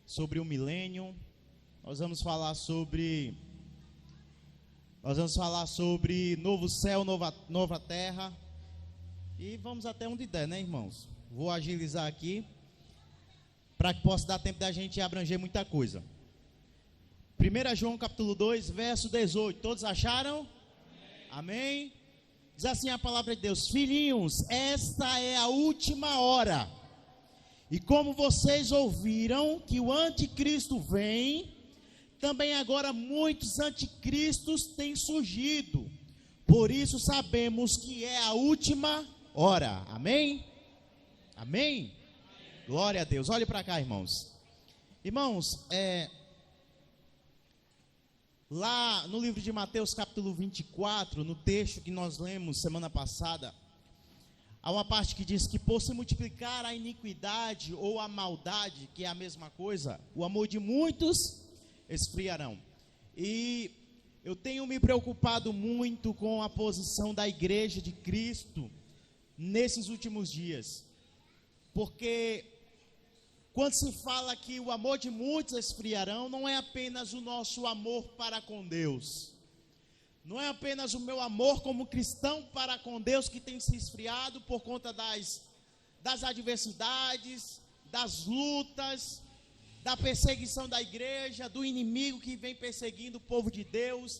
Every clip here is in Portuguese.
sobre o milênio. Nós vamos falar sobre novo céu, nova terra. E vamos até onde der, né, irmãos? Vou agilizar aqui para que possa dar tempo da gente abranger muita coisa. 1 João capítulo 2, verso 18. Todos acharam? Amém? Diz assim a palavra de Deus: filhinhos, esta é a última hora. E como vocês ouviram que o anticristo vem, também agora muitos anticristos têm surgido. Por isso sabemos que é a última hora. Amém? Amém? Glória a Deus. Olhe para cá, irmãos. Irmãos, lá no livro de Mateus capítulo 24, no texto que nós lemos semana passada, há uma parte que diz que por se multiplicar a iniquidade ou a maldade, que é a mesma coisa, o amor de muitos esfriarão. E eu tenho me preocupado muito com a posição da igreja de Cristo nesses últimos dias, porque quando se fala que o amor de muitos esfriarão, não é apenas o nosso amor para com Deus, não é apenas o meu amor como cristão para com Deus que tem se esfriado por conta das adversidades, das lutas, da perseguição da igreja, do inimigo que vem perseguindo o povo de Deus,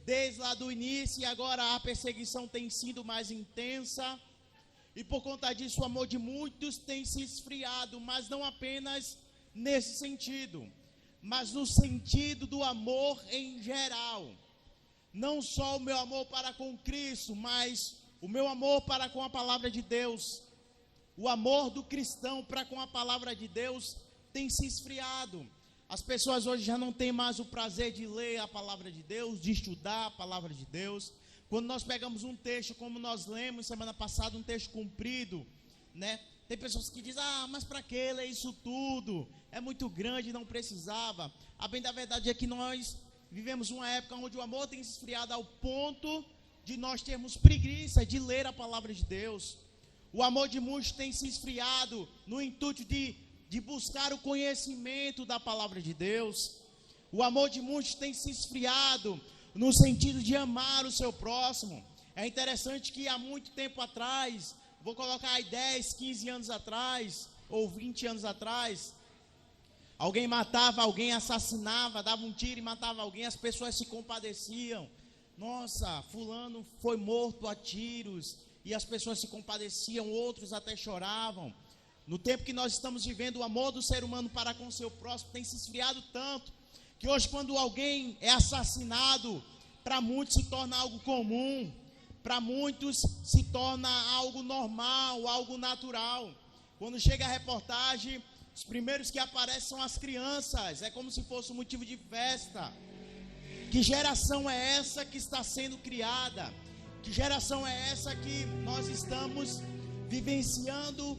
desde lá do início, e agora a perseguição tem sido mais intensa, e por conta disso o amor de muitos tem se esfriado, mas não apenas nesse sentido, mas no sentido do amor em geral. Não só o meu amor para com Cristo, mas o meu amor para com a palavra de Deus. O amor do cristão para com a palavra de Deus tem se esfriado. As pessoas hoje já não têm mais o prazer de ler a palavra de Deus, de estudar a palavra de Deus. Quando nós pegamos um texto, como nós lemos semana passada, um texto comprido, né? Tem pessoas que dizem, mas para que ler isso tudo? É muito grande, não precisava. A bem da verdade é que nós vivemos uma época onde o amor tem se esfriado ao ponto de nós termos preguiça de ler a palavra de Deus. O amor de muitos tem se esfriado no intuito de buscar o conhecimento da palavra de Deus. O amor de muitos tem se esfriado no sentido de amar o seu próximo. É interessante que há muito tempo atrás, vou colocar aí 10, 15 anos atrás, ou 20 anos atrás, alguém matava alguém, assassinava, dava um tiro e matava alguém, as pessoas se compadeciam. Nossa, fulano foi morto a tiros, e as pessoas se compadeciam, outros até choravam. No tempo que nós estamos vivendo, o amor do ser humano para com o seu próximo tem se esfriado tanto, que hoje quando alguém é assassinado, para muitos se torna algo comum, para muitos se torna algo normal, algo natural. Quando chega a reportagem, os primeiros que aparecem são as crianças, é como se fosse um motivo de festa. Que geração é essa que está sendo criada? Que geração é essa que nós estamos vivenciando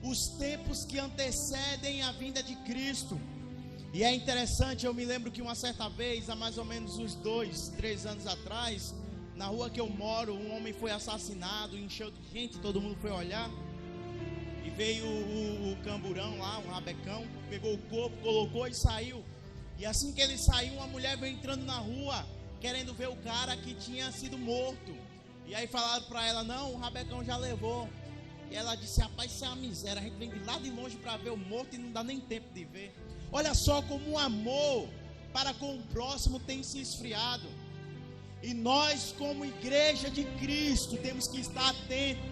os tempos que antecedem a vinda de Cristo? E é interessante, eu me lembro que uma certa vez, há mais ou menos uns 2, 3 anos atrás, na rua que eu moro, um homem foi assassinado, encheu de gente, todo mundo foi olhar, e veio o camburão lá, o rabecão, pegou o corpo, colocou e saiu. E assim que ele saiu, uma mulher veio entrando na rua, querendo ver o cara que tinha sido morto. E aí falaram para ela, não, o rabecão já levou. E ela disse, rapaz, isso é uma miséria, a gente vem de lá de longe para ver o morto e não dá nem tempo de ver. Olha só como o amor para com o próximo tem se esfriado. E nós, como igreja de Cristo, temos que estar atentos.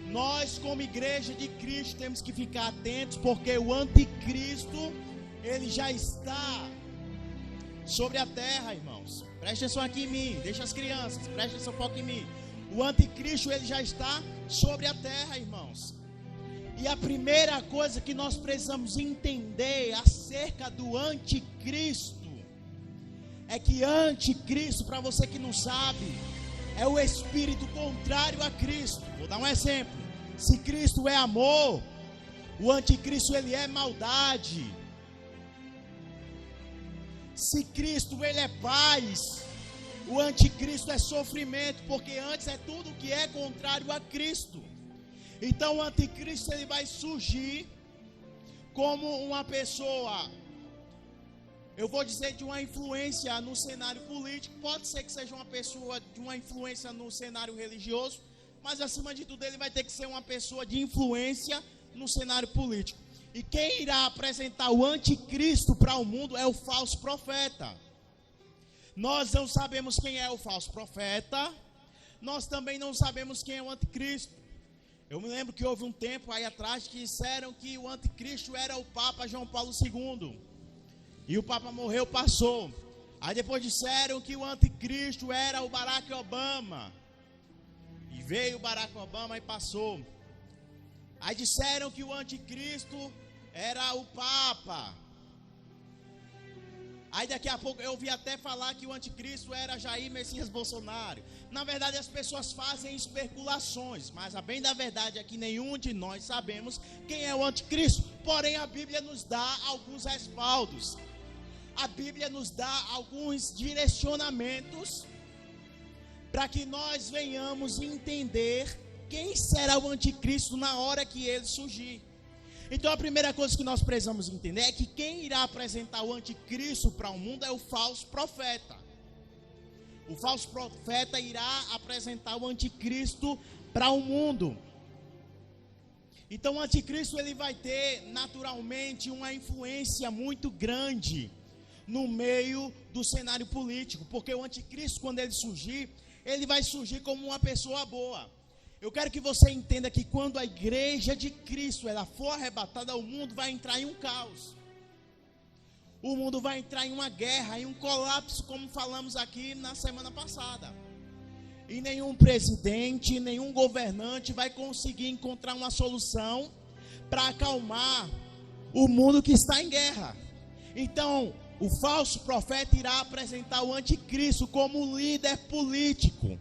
Nós, como igreja de Cristo, temos que ficar atentos, porque o anticristo, ele já está sobre a terra, irmãos. Preste atenção aqui em mim, deixa as crianças, preste atenção, foco em mim. O anticristo, ele já está sobre a terra, irmãos. E a primeira coisa que nós precisamos entender acerca do anticristo é que anticristo, para você que não sabe, é o espírito contrário a Cristo. Vou dar um exemplo. Se Cristo é amor, o anticristo ele é maldade. Se Cristo ele é paz, o anticristo é sofrimento, porque antes é tudo que é contrário a Cristo. Então o anticristo ele vai surgir como uma pessoa eu vou dizer de uma influência no cenário político, pode ser que seja uma pessoa de uma influência no cenário religioso, mas acima de tudo ele vai ter que ser uma pessoa de influência no cenário político. E quem irá apresentar o anticristo para o mundo é o falso profeta. Nós não sabemos quem é o falso profeta, nós também não sabemos quem é o anticristo. Eu me lembro que houve um tempo aí atrás que disseram que o anticristo era o Papa João Paulo II. E o Papa morreu, passou. Aí depois disseram que o anticristo era o Barack Obama. E veio o Barack Obama e passou. Aí disseram que o anticristo era o Papa. Aí daqui a pouco eu ouvi até falar que o anticristo era Jair Messias Bolsonaro. Na verdade as pessoas fazem especulações, mas a bem da verdade é que nenhum de nós sabemos quem é o anticristo. Porém a Bíblia nos dá alguns respaldos. A Bíblia nos dá alguns direcionamentos para que nós venhamos entender quem será o anticristo na hora que ele surgir. Então a primeira coisa que nós precisamos entender é que quem irá apresentar o anticristo para o mundo é o falso profeta. O falso profeta irá apresentar o anticristo para o mundo. Então o anticristo ele vai ter naturalmente uma influência muito grande no meio do cenário político, porque o anticristo, quando ele surgir, ele vai surgir como uma pessoa boa. Eu quero que você entenda que quando a igreja de Cristo ela for arrebatada, o mundo vai entrar em um caos. O mundo vai entrar em uma guerra, em um colapso, como falamos aqui na semana passada. E nenhum presidente, nenhum governante vai conseguir encontrar uma solução para acalmar o mundo que está em guerra. Então, o falso profeta irá apresentar o anticristo como líder político.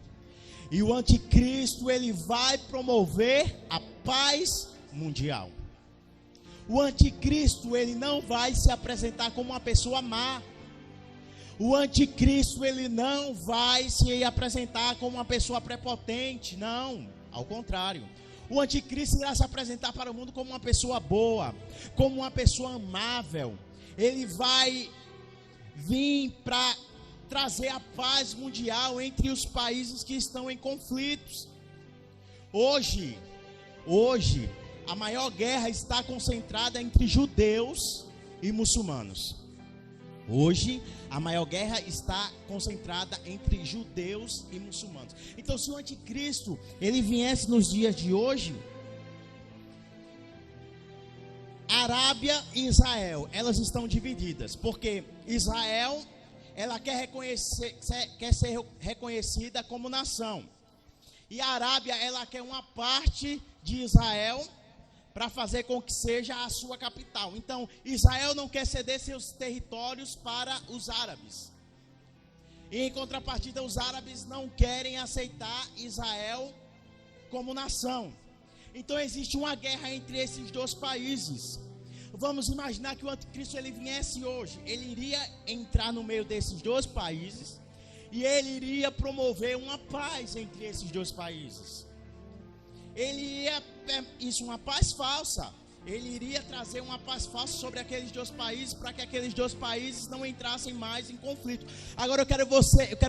E o anticristo ele vai promover a paz mundial. O anticristo ele não vai se apresentar como uma pessoa má. O anticristo ele não vai se apresentar como uma pessoa prepotente, não, ao contrário. O anticristo irá se apresentar para o mundo como uma pessoa boa, como uma pessoa amável. Ele vai vir para trazer a paz mundial entre os países que estão em conflitos. Hoje, a maior guerra está concentrada entre judeus e muçulmanos. Hoje, a maior guerra está concentrada entre judeus e muçulmanos. Então, se o anticristo, ele viesse nos dias de hoje, Arábia e Israel, elas estão divididas, porque Israel, ela quer ser reconhecida como nação. E a Arábia, ela quer uma parte de Israel para fazer com que seja a sua capital. Então, Israel não quer ceder seus territórios para os árabes. E em contrapartida, os árabes não querem aceitar Israel como nação. Então, existe uma guerra entre esses dois países. Vamos imaginar que o anticristo ele viesse hoje. Ele iria entrar no meio desses dois países e ele iria promover uma paz entre esses dois países. Ele iria, uma paz falsa. Ele iria trazer uma paz falsa sobre aqueles dois países para que aqueles dois países não entrassem mais em conflito. Agora eu quero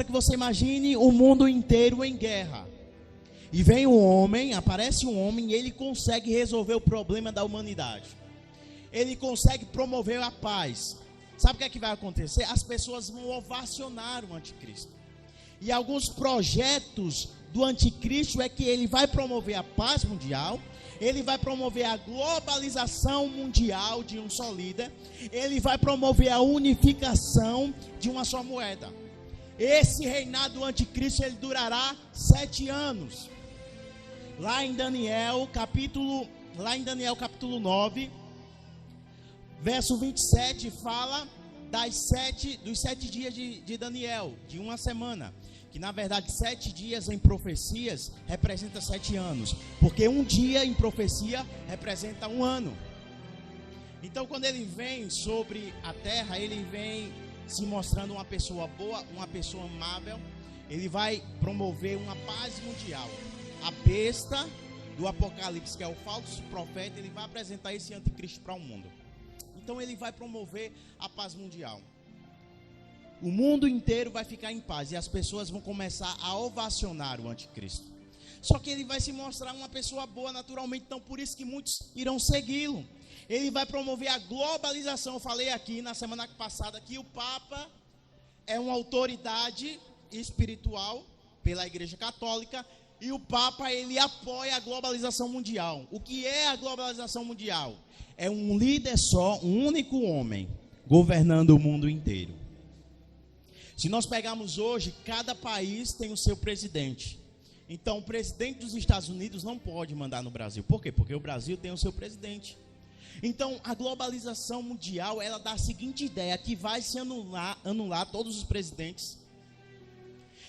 que você imagine o mundo inteiro em guerra. E vem um homem, aparece um homem e ele consegue resolver o problema da humanidade. Ele consegue promover a paz. Sabe o que vai acontecer? As pessoas vão ovacionar o anticristo. E alguns projetos do anticristo é que ele vai promover a paz mundial, ele vai promover a globalização mundial de um só líder, ele vai promover a unificação de uma só moeda. Esse reinado do anticristo ele durará 7 anos. Lá em Daniel capítulo 9, verso 27, fala dos 7 dias de Daniel, de uma semana. Que na verdade 7 dias em profecias representa 7 anos. Porque um dia em profecia representa 1 ano. Então quando ele vem sobre a terra, ele vem se mostrando uma pessoa boa, uma pessoa amável. Ele vai promover uma paz mundial. A besta do Apocalipse, que é o falso profeta, ele vai apresentar esse anticristo para o mundo. Então ele vai promover a paz mundial. o mundo inteiro vai ficar em paz e as pessoas vão começar a ovacionar o anticristo. Só que ele vai se mostrar uma pessoa boa naturalmente, então por isso que muitos irão segui-lo. Ele vai promover a globalização. Eu falei aqui na semana passada que o Papa é uma autoridade espiritual pela Igreja Católica e o Papa, ele apoia a globalização mundial. O que é a globalização mundial? É um líder só, um único homem, governando o mundo inteiro. Se nós pegarmos hoje, cada país tem o seu presidente. Então, o presidente dos Estados Unidos não pode mandar no Brasil. Por quê? Porque o Brasil tem o seu presidente. Então, a globalização mundial, ela dá a seguinte ideia, que vai se anular todos os presidentes.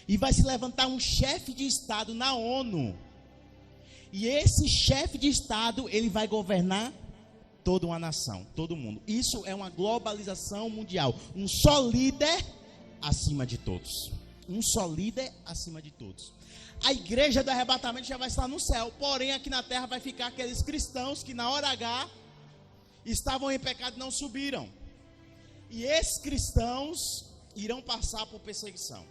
E vai se levantar um chefe de Estado na ONU. E esse chefe de Estado, ele vai governar toda uma nação, todo mundo. Isso é uma globalização mundial. Um só líder acima de todos. Um só líder acima de todos. A igreja do arrebatamento já vai estar no céu. Porém, aqui na terra vai ficar aqueles cristãos que na hora H estavam em pecado e não subiram. E esses cristãos irão passar por perseguição.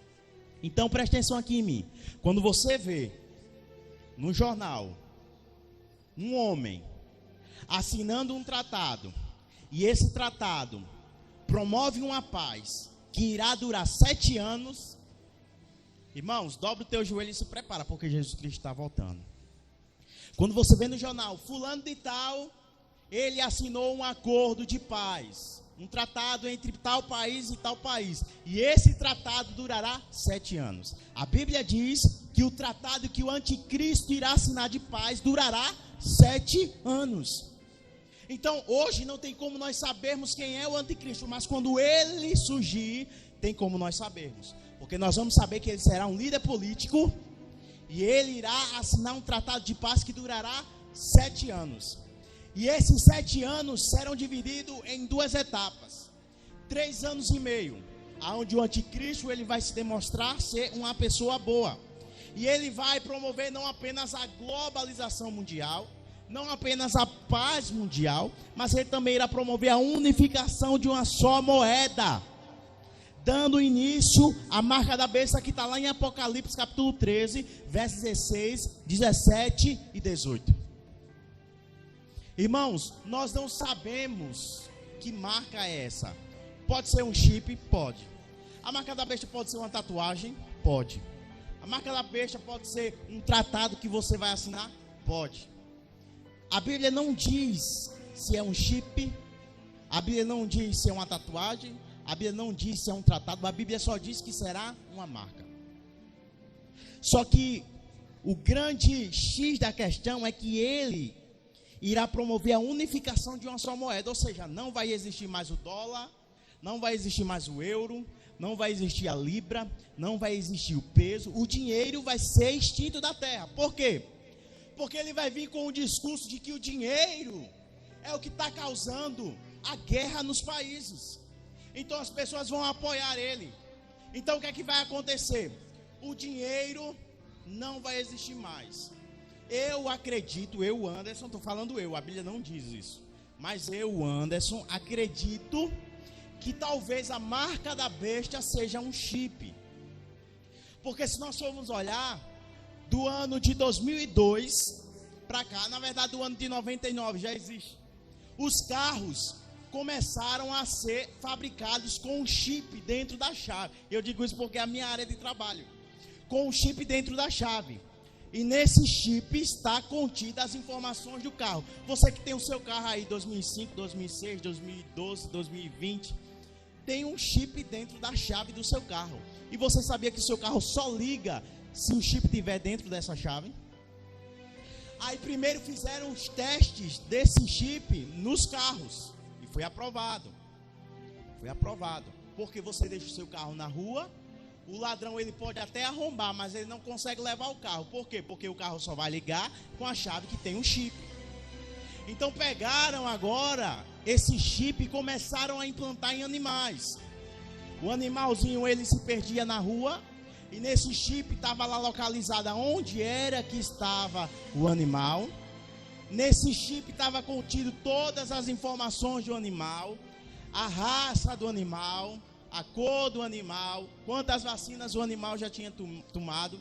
Então preste atenção aqui em mim. Quando você vê no jornal um homem assinando um tratado, e esse tratado promove uma paz que irá durar 7 anos, irmãos, dobre o teu joelho e se prepara, porque Jesus Cristo está voltando. Quando você vê no jornal, fulano de tal, ele assinou um acordo de paz, um tratado entre tal país e tal país, e esse tratado durará 7 anos. A Bíblia diz que o tratado que o anticristo irá assinar de paz durará 7 anos. Então, hoje não tem como nós sabermos quem é o anticristo, mas quando ele surgir, tem como nós sabermos. Porque nós vamos saber que ele será um líder político e ele irá assinar um tratado de paz que durará 7 anos. E esses 7 anos serão divididos em 2 etapas. 3 anos e meio, onde o anticristo ele vai se demonstrar ser uma pessoa boa. E ele vai promover não apenas a globalização mundial, não apenas a paz mundial, mas ele também irá promover a unificação de uma só moeda, dando início à marca da besta que está lá em Apocalipse capítulo 13, versos 16, 17 e 18. Irmãos, nós não sabemos que marca é essa. Pode ser um chip? Pode. A marca da besta pode ser uma tatuagem? Pode. A marca da besta pode ser um tratado que você vai assinar? Pode. A Bíblia não diz se é um chip, a Bíblia não diz se é uma tatuagem, a Bíblia não diz se é um tratado, a Bíblia só diz que será uma marca. Só que o grande X da questão é que ele irá promover a unificação de uma só moeda, ou seja, não vai existir mais o dólar, não vai existir mais o euro, não vai existir a libra, não vai existir o peso, o dinheiro vai ser extinto da terra. Por quê? Porque ele vai vir com o discurso de que o dinheiro é o que está causando a guerra nos países. Então as pessoas vão apoiar ele. Então o que é que vai acontecer? O dinheiro não vai existir mais. Eu acredito, eu Anderson, estou falando a Bíblia não diz isso. Mas eu, Anderson, acredito que talvez a marca da besta seja um chip. Porque se nós formos olhar, do ano de 2002 para cá, na verdade do ano de 99 já existe, os carros começaram a ser fabricados com um chip dentro da chave. Eu digo isso porque é a minha área de trabalho. Com um chip dentro da chave. E nesse chip está contida as informações do carro. Você que tem o seu carro aí 2005, 2006, 2012, 2020, tem um chip dentro da chave do seu carro. E você sabia que o seu carro só liga se o chip estiver dentro dessa chave? Aí primeiro fizeram os testes desse chip nos carros. E foi aprovado. Foi aprovado. Porque você deixa o seu carro na rua, o ladrão ele pode até arrombar, mas ele não consegue levar o carro. Por quê? Porque o carro só vai ligar com a chave que tem um chip. Então pegaram agora esse chip e começaram a implantar em animais. O animalzinho ele se perdia na rua e nesse chip estava lá localizado onde era que estava o animal. Nesse chip estava contido todas as informações do animal, a raça do animal, a cor do animal, quantas vacinas o animal já tinha tomado.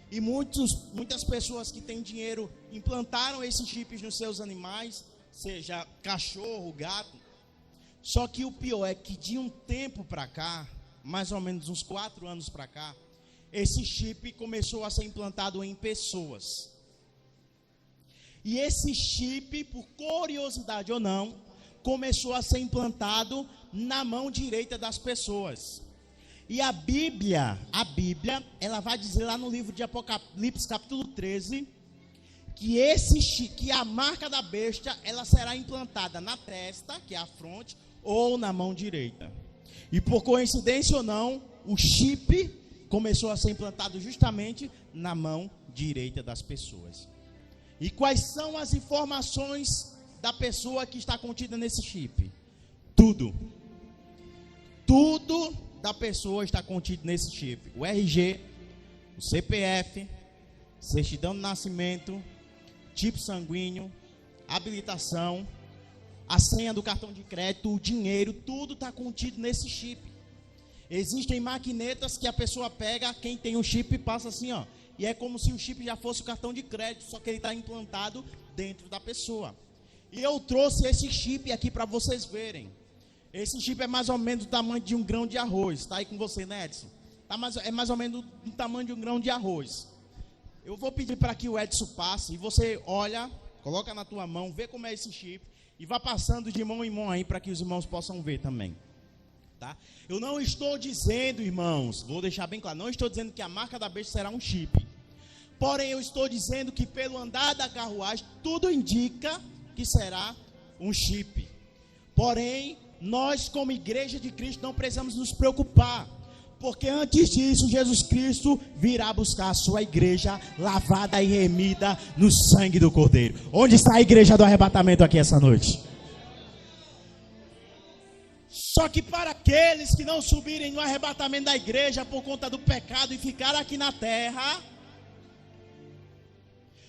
E muitas pessoas que têm dinheiro implantaram esses chips nos seus animais, seja cachorro, gato. Só que o pior é que de um tempo para cá, mais ou menos uns 4 anos para cá, esse chip começou a ser implantado em pessoas. E esse chip, por curiosidade ou não, começou a ser implantado na mão direita das pessoas. E a Bíblia, ela vai dizer lá no livro de Apocalipse, capítulo 13, que a marca da besta, ela será implantada na testa, que é a fronte, ou na mão direita. E por coincidência ou não, o chip começou a ser implantado justamente na mão direita das pessoas. E quais são as informações da pessoa que está contida nesse chip? Tudo da pessoa está contido nesse chip. O RG, o CPF, certidão de nascimento, tipo sanguíneo, habilitação, a senha do cartão de crédito, o dinheiro, tudo está contido nesse chip. Existem maquinetas que a pessoa pega, quem tem o chip passa assim, ó. E é como se o chip já fosse o cartão de crédito, só que ele está implantado dentro da pessoa. E eu trouxe esse chip aqui para vocês verem. Esse chip é mais ou menos do tamanho de um grão de arroz. Está aí com você, né, Edson? É mais ou menos do tamanho de um grão de arroz. Eu vou pedir para que o Edson passe. E você olha, coloca na tua mão, vê como é esse chip. E vá passando de mão em mão aí para que os irmãos possam ver também. Tá? Eu não estou dizendo, irmãos, vou deixar bem claro, não estou dizendo que a marca da besta será um chip. Porém, eu estou dizendo que pelo andar da carruagem, tudo indica que será um chip. Porém, nós como igreja de Cristo não precisamos nos preocupar, porque antes disso Jesus Cristo virá buscar a sua igreja lavada e remida no sangue do Cordeiro. Onde está a igreja do arrebatamento aqui essa noite? Só que para aqueles que não subirem no arrebatamento da igreja por conta do pecado e ficar aqui na terra,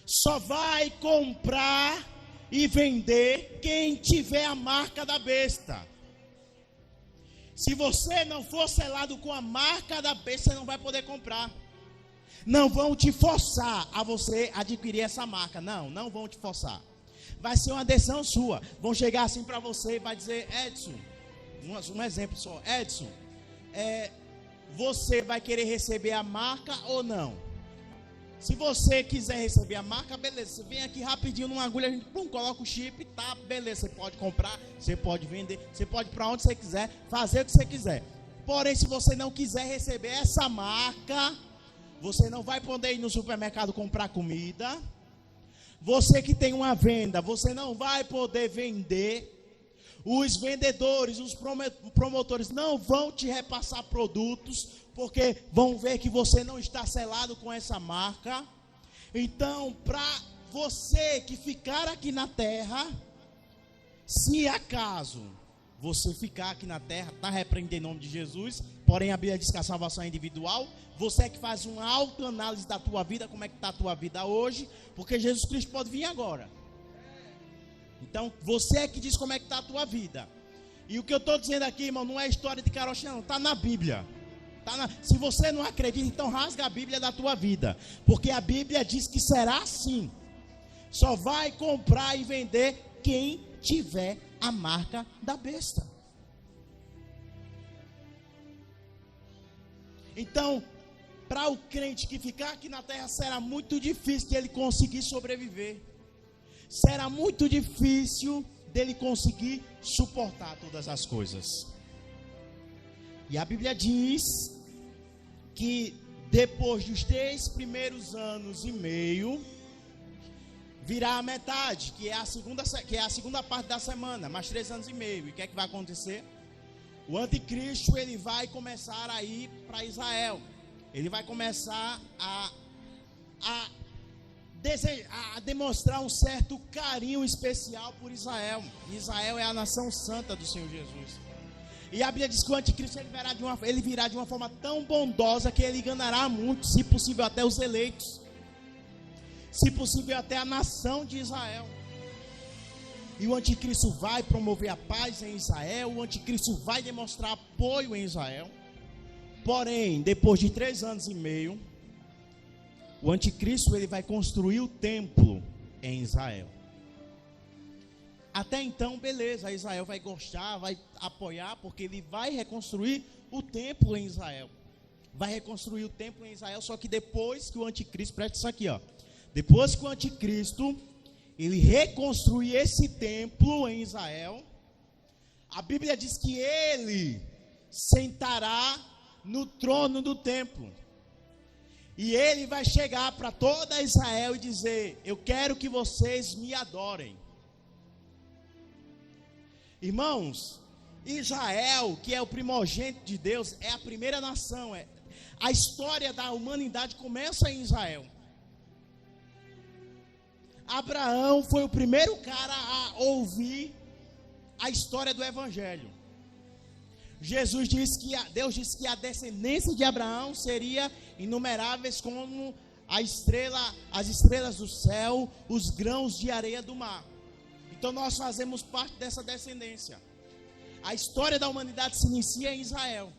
só vai comprar e vender quem tiver a marca da besta. Se você não for selado com a marca da besta, você não vai poder comprar. Não vão te forçar a você adquirir essa marca. Não vão te forçar. Vai ser uma decisão sua. Vão chegar assim para você e vai dizer: Edson, um exemplo só. Edson, você vai querer receber a marca ou não? Se você quiser receber a marca, beleza. Você vem aqui rapidinho numa agulha, a gente coloca o chip, tá, beleza. Você pode comprar, você pode vender, você pode ir para onde você quiser, fazer o que você quiser. Porém, se você não quiser receber essa marca, você não vai poder ir no supermercado comprar comida. Você que tem uma venda, você não vai poder vender. Os vendedores, os promotores não vão te repassar produtos, porque vão ver que você não está selado com essa marca. Então, para você que ficar aqui na terra, se acaso você ficar aqui na terra, está repreendendo em nome de Jesus, porém a Bíblia diz que a salvação é individual. Você é que faz uma autoanálise da tua vida, como é que está a tua vida hoje, porque Jesus Cristo pode vir agora. Então, você é que diz como é que está a tua vida. E o que eu estou dizendo aqui, irmão, não é história de carochinha, não. Está na Bíblia. Se você não acredita, então rasga a Bíblia da tua vida. Porque a Bíblia diz que será assim. Só vai comprar e vender quem tiver a marca da besta. Então, para o crente que ficar aqui na terra, será muito difícil de ele conseguir sobreviver. Será muito difícil dele conseguir suportar todas as coisas. E a Bíblia diz que depois dos 3 primeiros anos e meio, virá a metade, que é a segunda parte da semana, mais 3 anos e meio. E o que é que vai acontecer? O anticristo, ele vai começar a ir para Israel. Ele vai começar a demonstrar um certo carinho especial por Israel. Israel é a nação santa do Senhor Jesus. E a Bíblia diz que o anticristo ele virá de uma forma tão bondosa que ele enganará muito, se possível até os eleitos, se possível até a nação de Israel. e o anticristo vai promover a paz em Israel, o anticristo vai demonstrar apoio em Israel. Porém, depois de 3 anos e meio, o anticristo ele vai construir o templo em Israel. Até então, beleza, Israel vai gostar, vai apoiar, porque ele vai reconstruir o templo em Israel. Vai reconstruir o templo em Israel, só que depois que o anticristo, presta isso aqui, ó. Depois que o anticristo, ele reconstruir esse templo em Israel, a Bíblia diz que ele sentará no trono do templo. E ele vai chegar para toda Israel e dizer: eu quero que vocês me adorem. Irmãos, Israel, que é o primogênito de Deus, é a primeira nação. A história da humanidade começa em Israel. Abraão foi o primeiro cara a ouvir a história do Evangelho. Deus disse que a descendência de Abraão seria inumeráveis como as estrelas do céu, os grãos de areia do mar. Então nós fazemos parte dessa descendência. A história da humanidade se inicia em Israel.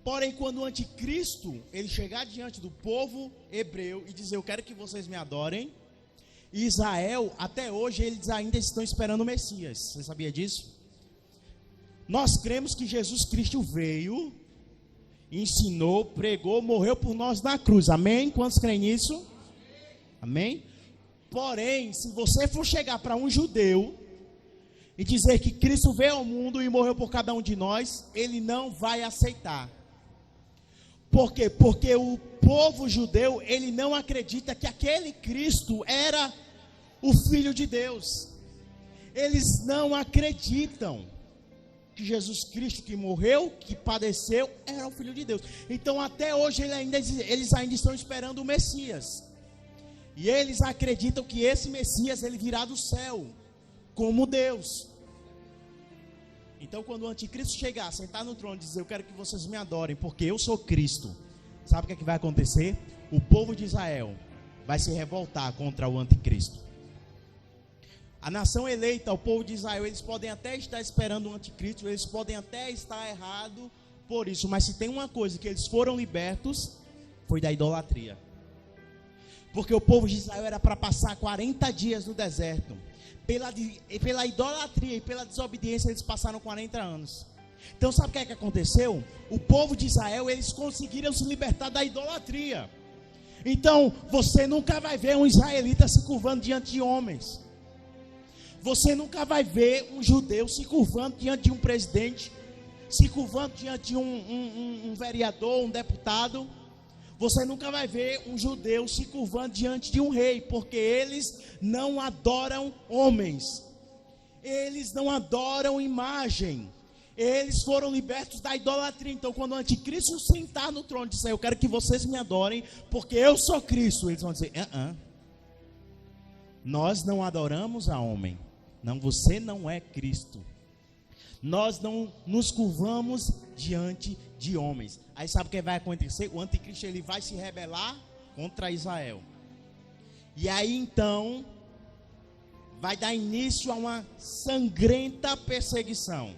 Porém, quando o anticristo ele chegar diante do povo hebreu e dizer: eu quero que vocês me adorem, Israel, até hoje, eles ainda estão esperando o Messias. Você sabia disso? Nós cremos que Jesus Cristo veio, ensinou, pregou, morreu por nós na cruz. Amém? Quantos creem nisso? Amém? Porém, se você for chegar para um judeu e dizer que Cristo veio ao mundo e morreu por cada um de nós, ele não vai aceitar. Por quê? Porque o povo judeu, ele não acredita que aquele Cristo era o Filho de Deus. Eles não acreditam que Jesus Cristo que morreu, que padeceu, era o Filho de Deus. Então até hoje eles ainda estão esperando o Messias. E eles acreditam que esse Messias ele virá do céu, como Deus. Então quando o anticristo chegar, sentar no trono e dizer: eu quero que vocês me adorem, porque eu sou Cristo, sabe o que vai acontecer? O povo de Israel vai se revoltar contra o anticristo. A nação eleita, o povo de Israel, eles podem até estar esperando o anticristo, eles podem até estar errados por isso, mas se tem uma coisa que eles foram libertos, foi da idolatria. Porque o povo de Israel era para passar 40 dias no deserto. Pela idolatria e pela desobediência, eles passaram 40 anos. Então sabe o que é que aconteceu? O povo de Israel, eles conseguiram se libertar da idolatria. Então você nunca vai ver um israelita se curvando diante de homens. Você nunca vai ver um judeu se curvando diante de um presidente, se curvando diante de um vereador, um deputado. Você nunca vai ver um judeu se curvando diante de um rei, porque eles não adoram homens, eles não adoram imagem, eles foram libertos da idolatria. Então quando o anticristo sentar no trono e disser: eu quero que vocês me adorem, porque eu sou Cristo, eles vão dizer: nós não adoramos a homem. Não, você não é Cristo. Nós não nos curvamos diante de homens. Aí sabe o que vai acontecer? O anticristo ele vai se rebelar contra Israel. E aí então vai dar início a uma sangrenta perseguição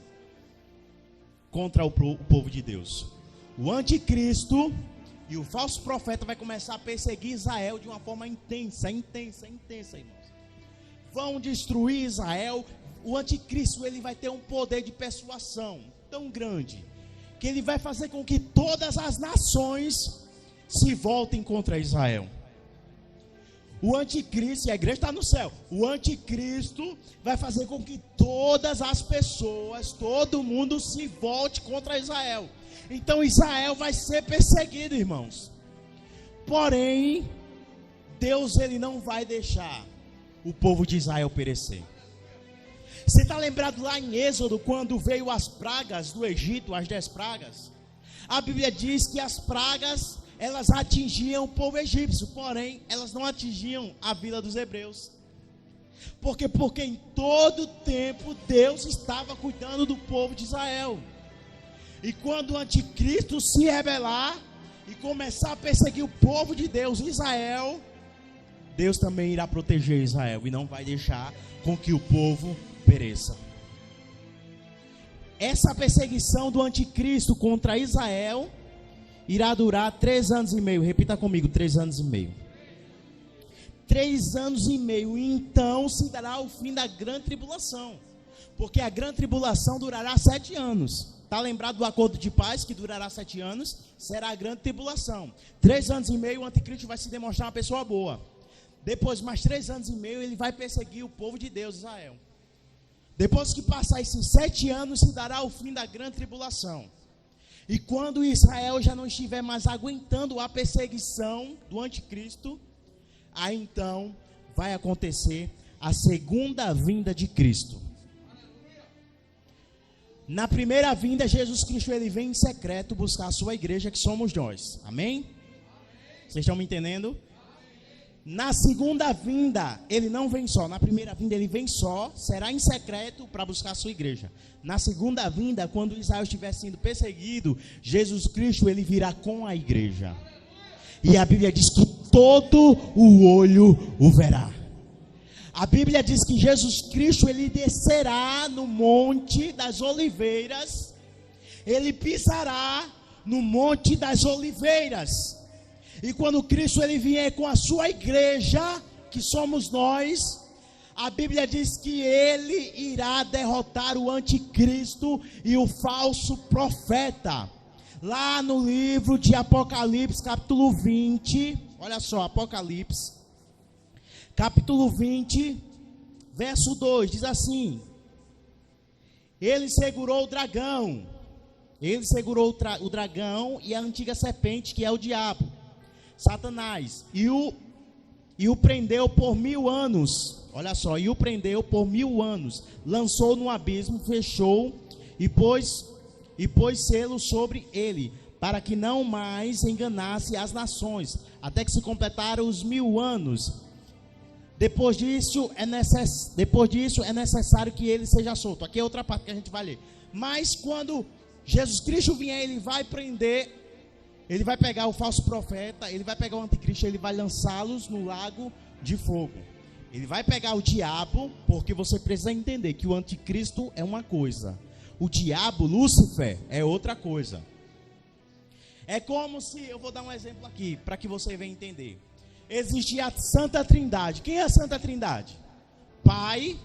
contra o povo de Deus. O anticristo e o falso profeta vai começar a perseguir Israel de uma forma intensa, irmãos. Vão destruir Israel. O anticristo ele vai ter um poder de persuasão tão grande que ele vai fazer com que todas as nações se voltem contra Israel. O anticristo, e a igreja está no céu, o anticristo vai fazer com que todas as pessoas, todo mundo se volte contra Israel. Então Israel vai ser perseguido, irmãos. Porém, Deus ele não vai deixar o povo de Israel perecer. Você está lembrado lá em Êxodo, quando veio as pragas do Egito, as 10 pragas? A Bíblia diz que as pragas, elas atingiam o povo egípcio, porém, elas não atingiam a vila dos hebreus. Por quê? Porque em todo tempo, Deus estava cuidando do povo de Israel. E quando o anticristo se rebelar e começar a perseguir o povo de Deus, Israel, Deus também irá proteger Israel e não vai deixar com que o povo pereça. Essa perseguição do anticristo contra Israel irá durar 3 anos e meio. Repita comigo, 3 anos e meio. 3 anos e meio, e então se dará o fim da grande tribulação, porque a grande tribulação durará 7 anos. Está lembrado do acordo de paz, que durará 7 anos? Será a grande tribulação. 3 anos e meio, o anticristo vai se demonstrar uma pessoa boa. Depois, mais 3 anos e meio, ele vai perseguir o povo de Deus, Israel. Depois que passar esses 7 anos, se dará o fim da grande tribulação. E quando Israel já não estiver mais aguentando a perseguição do anticristo, aí então vai acontecer a segunda vinda de Cristo. Na primeira vinda, Jesus Cristo ele vem em secreto buscar a sua igreja, que somos nós. Amém? Vocês estão me entendendo? Na segunda vinda, ele não vem só. Na primeira vinda, ele vem só, será em secreto para buscar a sua igreja. Na segunda vinda, quando Israel estiver sendo perseguido, Jesus Cristo ele virá com a igreja. E a Bíblia diz que todo o olho o verá. A Bíblia diz que Jesus Cristo ele descerá no Monte das Oliveiras. Ele pisará no Monte das Oliveiras. E quando Cristo ele vier com a sua igreja, que somos nós, a Bíblia diz que ele irá derrotar o anticristo e o falso profeta. Lá no livro de Apocalipse, capítulo 20, olha só, Apocalipse, capítulo 20, verso 2, diz assim: ele segurou o dragão o dragão e a antiga serpente, que é o diabo, Satanás, e o prendeu por 1000 anos, olha só, e o prendeu por 1000 anos, lançou no abismo, fechou e pôs selo sobre ele, para que não mais enganasse as nações, até que se completaram os 1000 anos. Depois disso é necessário que ele seja solto. Aqui é outra parte que a gente vai ler. Mas quando Jesus Cristo vier, ele vai prender, ele vai pegar o falso profeta, ele vai pegar o anticristo, ele vai lançá-los no lago de fogo. Ele vai pegar o diabo, porque você precisa entender que o anticristo é uma coisa, o diabo, Lúcifer, é outra coisa. É como se, eu vou dar um exemplo aqui, para que você venha entender. Existe a Santa Trindade. Quem é a Santa Trindade? Pai,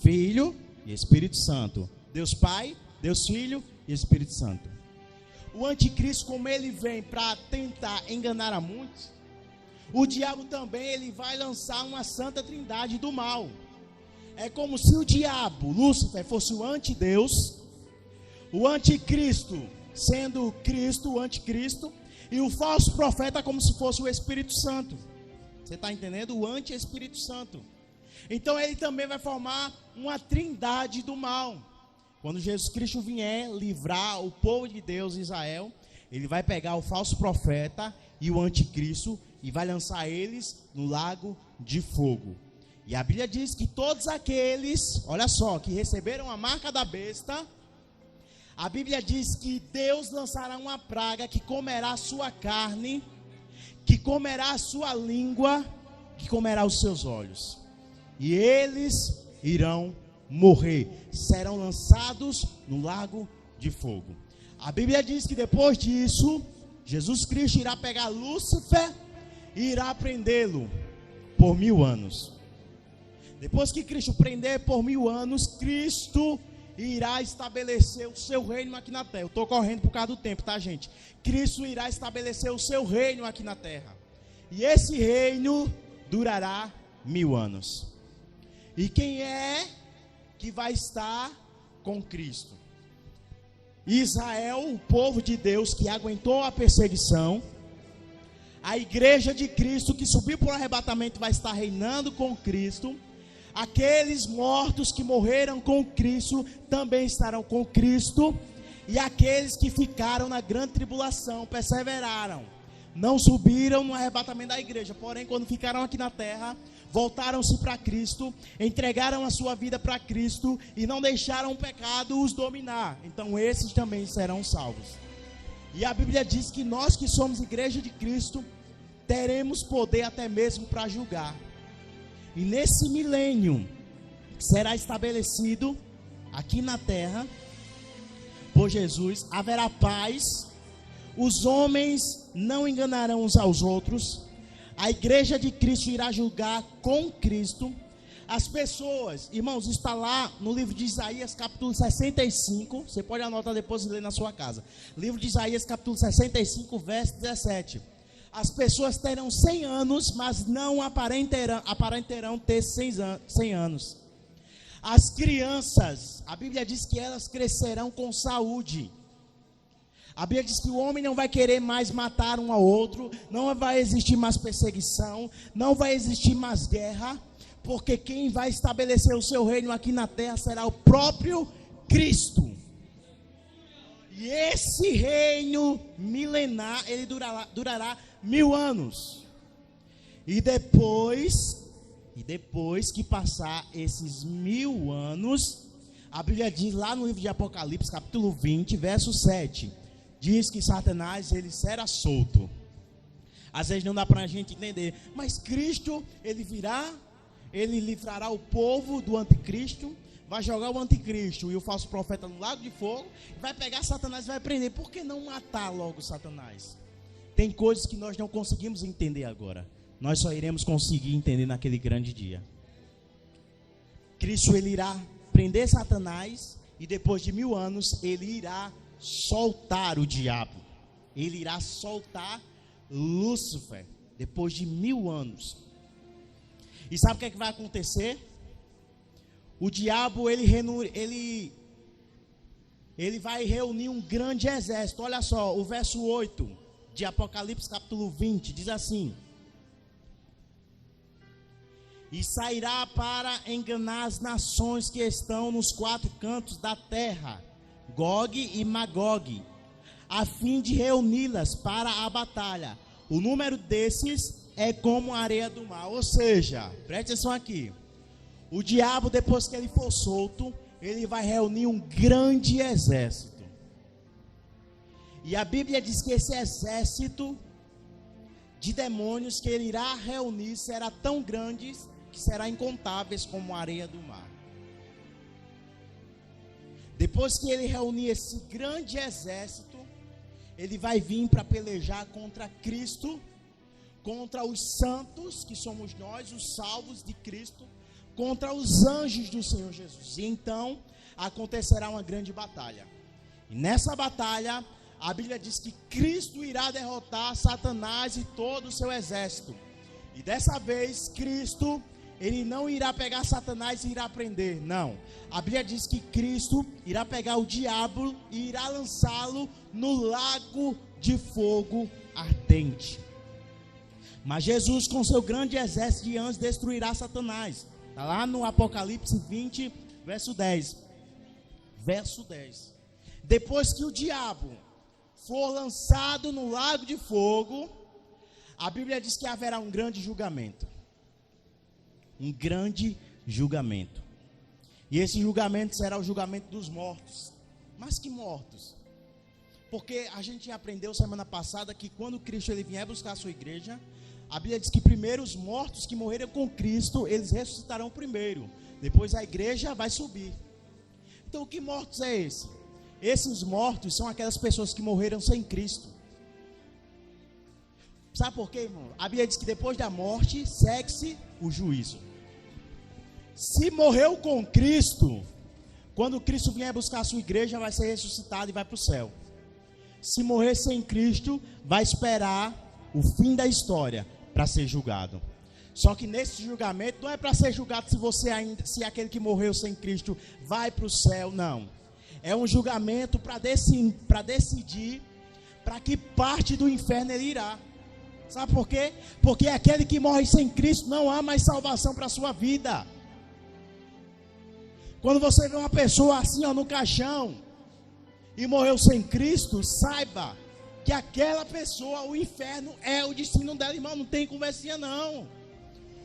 Filho e Espírito Santo. Deus Pai, Deus Filho e Espírito Santo. O anticristo, como ele vem para tentar enganar a muitos, o diabo também ele vai lançar uma Santa Trindade do mal. É como se o diabo, Lúcifer, fosse o antideus, o anticristo sendo Cristo, o anticristo, e o falso profeta como se fosse o Espírito Santo. Você está entendendo? O anti-Espírito Santo. Então ele também vai formar uma trindade do mal. Quando Jesus Cristo vier livrar o povo de Deus, Israel, ele vai pegar o falso profeta e o anticristo e vai lançar eles no lago de fogo. E a Bíblia diz que todos aqueles, olha só, que receberam a marca da besta, a Bíblia diz que Deus lançará uma praga que comerá a sua carne, que comerá a sua língua, que comerá os seus olhos. E eles irão morrer, serão lançados no lago de fogo. A Bíblia diz que depois disso, Jesus Cristo irá pegar Lúcifer e irá prendê-lo por 1000 anos. Depois que Cristo prender por 1000 anos, Cristo irá estabelecer o seu reino aqui na terra. Eu estou correndo por causa do tempo, tá, gente? Cristo irá estabelecer o seu reino aqui na terra. E esse reino durará 1000 anos. E quem é que vai estar com Cristo? Israel, o povo de Deus que aguentou a perseguição. A igreja de Cristo que subiu para o arrebatamento vai estar reinando com Cristo. Aqueles mortos que morreram com Cristo também estarão com Cristo. E aqueles que ficaram na grande tribulação, perseveraram, não subiram no arrebatamento da igreja, porém quando ficaram aqui na terra, voltaram-se para Cristo, entregaram a sua vida para Cristo e não deixaram o pecado os dominar. Então esses também serão salvos. E a Bíblia diz que nós que somos igreja de Cristo, teremos poder até mesmo para julgar. E nesse milênio será estabelecido aqui na terra por Jesus, haverá paz, os homens não enganarão uns aos outros, a igreja de Cristo irá julgar com Cristo. As pessoas, irmãos, está lá no livro de Isaías, capítulo 65. Você pode anotar depois e ler na sua casa. Livro de Isaías, capítulo 65, verso 17. As pessoas terão 100 anos, mas não aparentarão ter 100 anos. As crianças, a Bíblia diz que elas crescerão com saúde. A Bíblia diz que o homem não vai querer mais matar um ao outro, não vai existir mais perseguição, não vai existir mais guerra, porque quem vai estabelecer o seu reino aqui na terra será o próprio Cristo. E esse reino milenar, ele durará 1000 anos. E depois que passar esses 1000 anos, a Bíblia diz lá no livro de Apocalipse, capítulo 20, verso 7, diz que Satanás, ele será solto. Às vezes não dá para a gente entender, mas Cristo, ele virá, ele livrará o povo do anticristo, vai jogar o anticristo e o falso profeta no lago de fogo, vai pegar Satanás e vai prender. Por que não matar logo Satanás? Tem coisas que nós não conseguimos entender agora. Nós só iremos conseguir entender naquele grande dia. Cristo, ele irá prender Satanás e depois de 1000 anos ele irá soltar o diabo. Ele irá soltar Lúcifer depois de 1000 anos. E sabe o que é que vai acontecer? O diabo, ele vai reunir um grande exército. Olha só, o verso 8 de Apocalipse capítulo 20 diz assim: e sairá para enganar as nações que estão nos 4 cantos da terra, Gog e Magog, a fim de reuni-las para a batalha. O número desses é como a areia do mar. Ou seja, preste atenção aqui. O diabo, depois que ele for solto, ele vai reunir um grande exército. E a Bíblia diz que esse exército de demônios que ele irá reunir será tão grande que será incontáveis como a areia do mar. Depois que ele reunir esse grande exército, ele vai vir para pelejar contra Cristo, contra os santos, que somos nós, os salvos de Cristo, contra os anjos do Senhor Jesus. E então acontecerá uma grande batalha. E nessa batalha, a Bíblia diz que Cristo irá derrotar Satanás e todo o seu exército. E dessa vez, Cristo, ele não irá pegar Satanás e irá prender, não. A Bíblia diz que Cristo irá pegar o diabo e irá lançá-lo no lago de fogo ardente. Mas Jesus, com seu grande exército de anjos, destruirá Satanás. Está lá no Apocalipse 20, verso 10. Verso 10. Depois que o diabo for lançado no lago de fogo, a Bíblia diz que haverá um grande julgamento. Um grande julgamento. E esse julgamento será o julgamento dos mortos. Mas que mortos? Porque a gente aprendeu semana passada que quando Cristo ele vier buscar a sua igreja, a Bíblia diz que primeiro os mortos que morreram com Cristo, eles ressuscitarão primeiro. Depois a igreja vai subir. Então que mortos é esse? Esses mortos são aquelas pessoas que morreram sem Cristo. Sabe por quê, irmão? A Bíblia diz que depois da morte, segue-se o juízo. Se morreu com Cristo, quando Cristo vier buscar a sua igreja, vai ser ressuscitado e vai para o céu. Se morrer sem Cristo, vai esperar o fim da história para ser julgado. Só que nesse julgamento, não é para ser julgado se aquele que morreu sem Cristo vai para o céu, não. É um julgamento para decidir para que parte do inferno ele irá. Sabe por quê? Porque aquele que morre sem Cristo não há mais salvação para a sua vida. Quando você vê uma pessoa assim, no caixão, e morreu sem Cristo, saiba que aquela pessoa, o inferno é o destino dela, irmão, não tem conversinha não.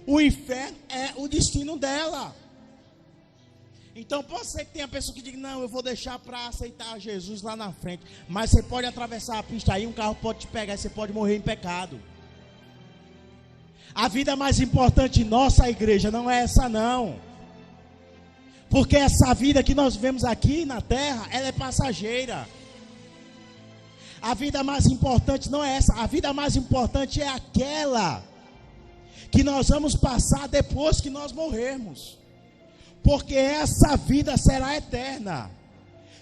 O inferno é o destino dela. Então pode ser que tenha pessoa que diga, não, eu vou deixar para aceitar Jesus lá na frente. Mas você pode atravessar a pista aí, um carro pode te pegar e você pode morrer em pecado. A vida mais importante nossa, igreja, não é essa não. Porque essa vida que nós vivemos aqui na terra, ela é passageira. A vida mais importante não é essa. A vida mais importante é aquela que nós vamos passar depois que nós morrermos. Porque essa vida será eterna.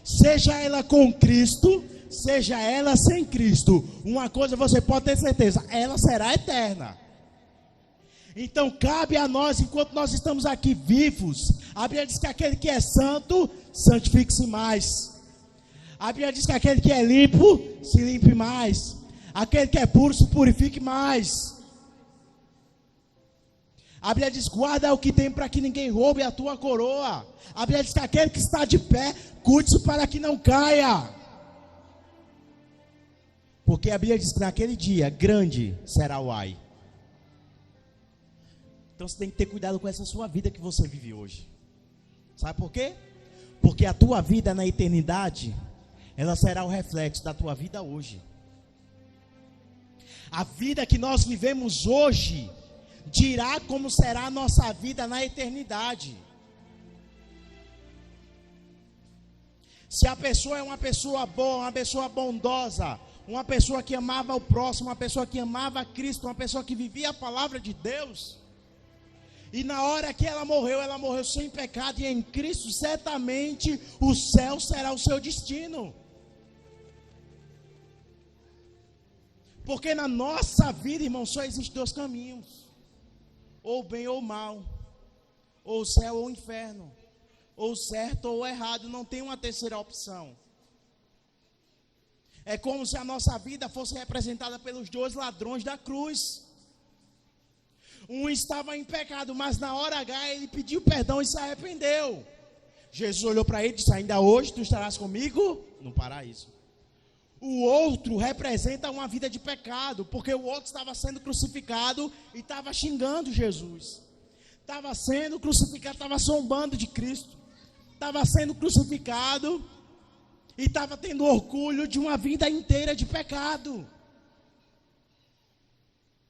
Seja ela com Cristo, seja ela sem Cristo. Uma coisa você pode ter certeza, ela será eterna. Então cabe a nós, enquanto nós estamos aqui vivos, a Bíblia diz que aquele que é santo, santifique-se mais. A Bíblia diz que aquele que é limpo, se limpe mais. Aquele que é puro, se purifique mais. A Bíblia diz, guarda o que tem para que ninguém roube a tua coroa. A Bíblia diz que aquele que está de pé, cuide-se para que não caia. Porque a Bíblia diz que naquele dia, grande será o ai. Então você tem que ter cuidado com essa sua vida que você vive hoje. Sabe por quê? Porque a tua vida na eternidade, ela será o reflexo da tua vida hoje. A vida que nós vivemos hoje dirá como será a nossa vida na eternidade. Se a pessoa é uma pessoa boa, uma pessoa bondosa, uma pessoa que amava o próximo, uma pessoa que amava Cristo, uma pessoa que vivia a palavra de Deus, e na hora que ela morreu sem pecado, e em Cristo certamente o céu será o seu destino. Porque na nossa vida, irmão, só existem dois caminhos: ou bem ou mal, ou céu ou inferno, ou certo ou errado, não tem uma terceira opção. É como se a nossa vida fosse representada pelos dois ladrões da cruz. Um estava em pecado, mas na hora H ele pediu perdão e se arrependeu. Jesus olhou para ele e disse: ainda hoje tu estarás comigo no paraíso. O outro representa uma vida de pecado, porque o outro estava sendo crucificado e estava xingando Jesus. Estava sendo crucificado, estava zombando de Cristo. Estava sendo crucificado e estava tendo orgulho de uma vida inteira de pecado.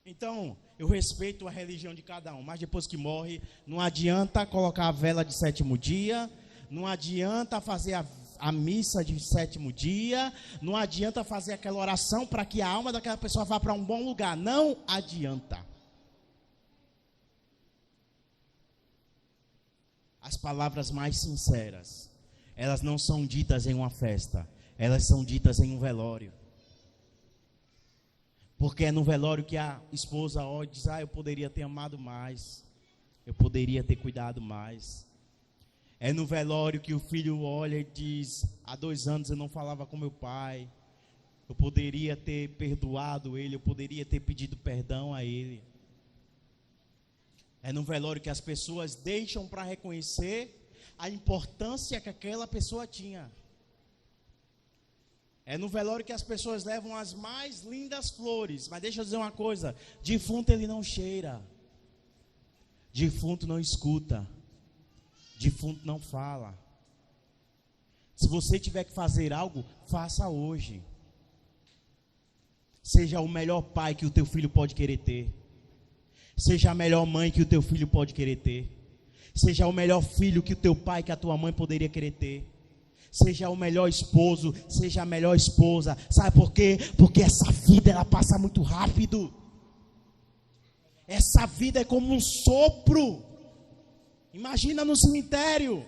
Então, eu respeito a religião de cada um, mas depois que morre, não adianta colocar a vela de sétimo dia, não adianta fazer a missa de sétimo dia, não adianta fazer aquela oração para que a alma daquela pessoa vá para um bom lugar, não adianta. As palavras mais sinceras, elas não são ditas em uma festa, elas são ditas em um velório. Porque é no velório que a esposa olha e diz: eu poderia ter amado mais, eu poderia ter cuidado mais. É no velório que o filho olha e diz: há 2 anos eu não falava com meu pai, eu poderia ter perdoado ele, eu poderia ter pedido perdão a ele. É no velório que as pessoas deixam para reconhecer a importância que aquela pessoa tinha. É no velório que as pessoas levam as mais lindas flores. Mas deixa eu dizer uma coisa: defunto ele não cheira, defunto não escuta, defunto não fala. Se você tiver que fazer algo, faça hoje. Seja o melhor pai que o teu filho pode querer ter. Seja a melhor mãe que o teu filho pode querer ter. Seja o melhor filho que o teu pai, que a tua mãe poderia querer ter. Seja o melhor esposo, seja a melhor esposa. Sabe por quê? Porque essa vida ela passa muito rápido. Essa vida é como um sopro. Imagina no cemitério.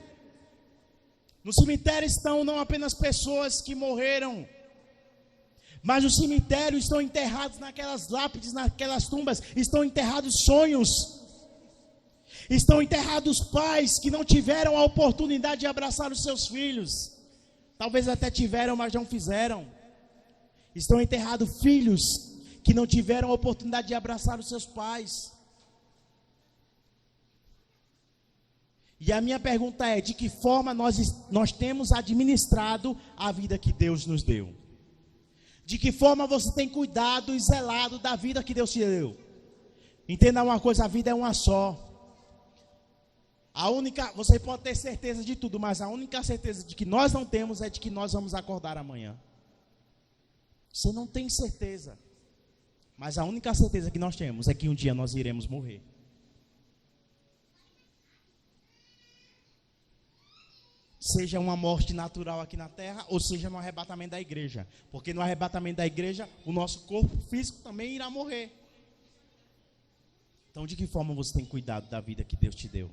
No cemitério estão não apenas pessoas que morreram, mas no cemitério estão enterrados naquelas lápides, naquelas tumbas, estão enterrados sonhos. Estão enterrados pais que não tiveram a oportunidade de abraçar os seus filhos. Talvez até tiveram, mas não fizeram. Estão enterrados filhos que não tiveram a oportunidade de abraçar os seus pais. E a minha pergunta é: de que forma nós temos administrado a vida que Deus nos deu? De que forma você tem cuidado e zelado da vida que Deus te deu? Entenda uma coisa: a vida é uma só. Você pode ter certeza de tudo, mas a única certeza de que nós não temos é de que nós vamos acordar amanhã. Você não tem certeza. Mas a única certeza que nós temos é que um dia nós iremos morrer. Seja uma morte natural aqui na terra, ou seja no arrebatamento da igreja. Porque no arrebatamento da igreja, o nosso corpo físico também irá morrer. Então, de que forma você tem cuidado da vida que Deus te deu?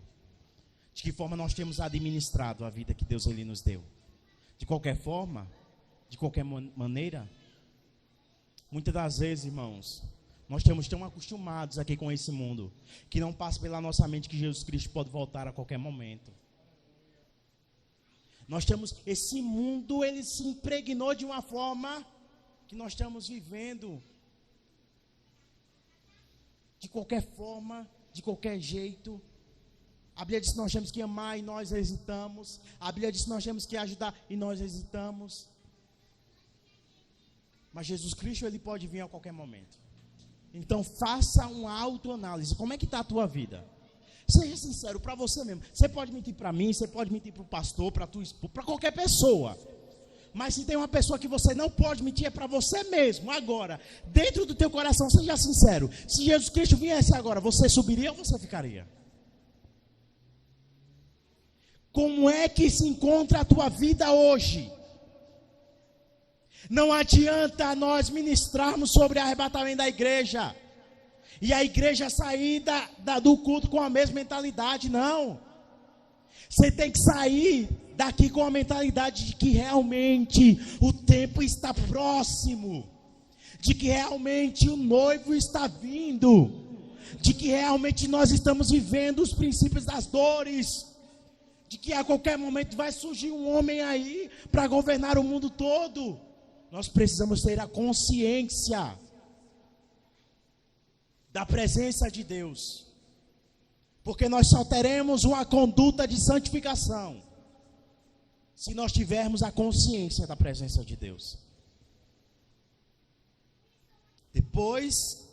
De que forma nós temos administrado a vida que Deus ele nos deu? De qualquer forma, de qualquer maneira, muitas das vezes, irmãos, nós estamos tão acostumados aqui com esse mundo, que não passa pela nossa mente que Jesus Cristo pode voltar a qualquer momento. Nós temos, esse mundo, ele se impregnou de uma forma que nós estamos vivendo. De qualquer forma, de qualquer jeito. A Bíblia diz que nós temos que amar e nós hesitamos. A Bíblia diz que nós temos que ajudar e nós hesitamos. Mas Jesus Cristo, ele pode vir a qualquer momento. Então, faça uma autoanálise. Como é que está a tua vida? Seja sincero para você mesmo. Você pode mentir para mim, você pode mentir para o pastor, para tua esposa, para qualquer pessoa. Mas se tem uma pessoa que você não pode mentir, é para você mesmo. Agora, dentro do teu coração, seja sincero. Se Jesus Cristo viesse agora, você subiria ou você ficaria? Como é que se encontra a tua vida hoje? Não adianta nós ministrarmos sobre arrebatamento da igreja e a igreja sair do culto com a mesma mentalidade, não. Você tem que sair daqui com a mentalidade de que realmente o tempo está próximo, de que realmente o noivo está vindo, de que realmente nós estamos vivendo os princípios das dores, de que a qualquer momento vai surgir um homem aí para governar o mundo todo. Nós precisamos ter a consciência da presença de Deus, porque nós só teremos uma conduta de santificação se nós tivermos a consciência da presença de Deus. Depois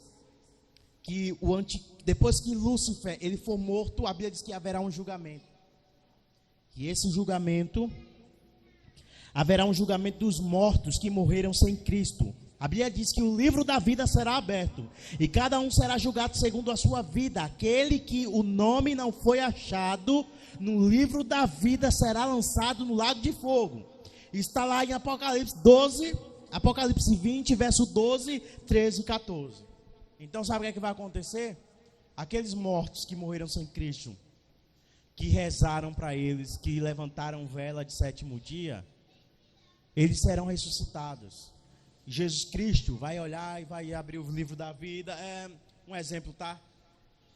que Lúcifer ele for morto, a Bíblia diz que haverá um julgamento. E esse julgamento, haverá um julgamento dos mortos que morreram sem Cristo. A Bíblia diz que o livro da vida será aberto, e cada um será julgado segundo a sua vida. Aquele que o nome não foi achado no livro da vida será lançado no lago de fogo. Está lá em Apocalipse 20, verso 12, 13 e 14. Então sabe o que vai acontecer? Aqueles mortos que morreram sem Cristo, que rezaram para eles, que levantaram vela de sétimo dia, eles serão ressuscitados. Jesus Cristo vai olhar e vai abrir o livro da vida. Um exemplo, tá?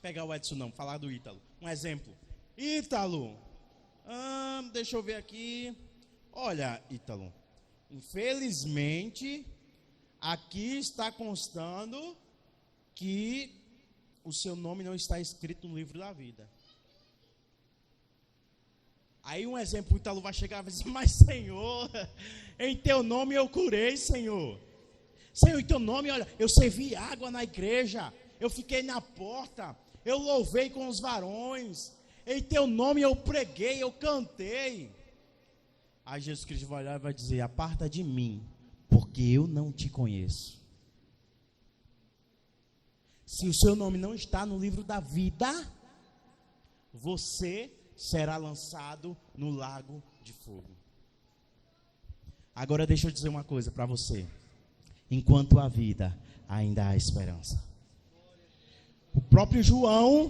Pegar o Edson não, falar do Ítalo. Um exemplo. Ítalo, deixa eu ver aqui. Olha, Ítalo, infelizmente, aqui está constando que o seu nome não está escrito no livro da vida. Aí um exemplo, o Ítalo vai chegar e vai dizer: mas Senhor, em teu nome eu curei, Senhor. Senhor, em teu nome, olha, eu servi água na igreja, eu fiquei na porta, eu louvei com os varões, em teu nome eu preguei, eu cantei. Aí Jesus Cristo vai olhar e vai dizer: aparta de mim, porque eu não te conheço. Se o seu nome não está no livro da vida, você será lançado no lago de fogo. Agora deixa eu dizer uma coisa para você. Enquanto há vida, ainda há esperança. O próprio João,